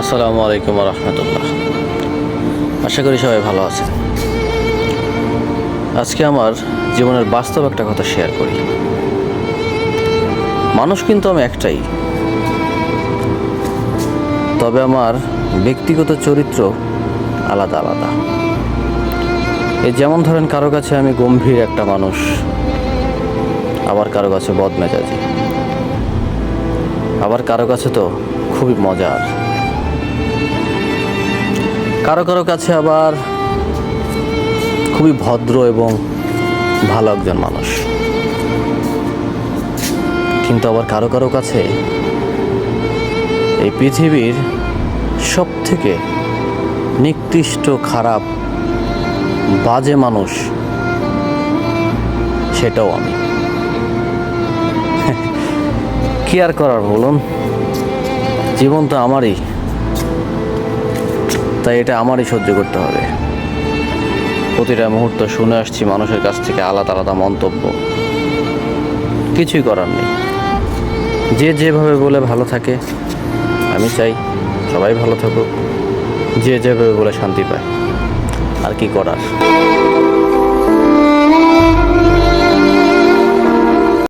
আসসালামু আলাইকুম রহমতুল্লাহ। আশা করি সবাই ভালো আছেন। আজকে আমার জীবনের বাস্তব একটা কথা শেয়ার করি। মানুষ কিন্তু আমি একটাই, তবে আমার ব্যক্তিগত চরিত্র আলাদা আলাদা। এই যেমন ধরেন, কারো কাছে আমি গম্ভীর একটা মানুষ, আবার কারো কাছে বদমেজাজি, আবার কারো কাছে তো খুবই মজার, কারো কারো কাছে আবার খুবই ভদ্র এবং ভালো একজন মানুষ। কিন্তু আবার কারো কারো কাছে এই পৃথিবীর সব থেকে নিকৃষ্ট, খারাপ, বাজে মানুষ, সেটাও আমি। কি আর করার বলুন, জীবন তো আমারই, তাই এটা আমারই সহ্য করতে হবে। প্রতিটা মুহূর্ত শুনে আসছি মানুষের কাছ থেকে আলাদা আলাদা মন্তব্য। কিছুই করার নেই, যে যেভাবে বলে ভালো থাকে, আমি চাই সবাই ভালো থাকুক, যে যেভাবে বলে শান্তি পায়। আর কি করার।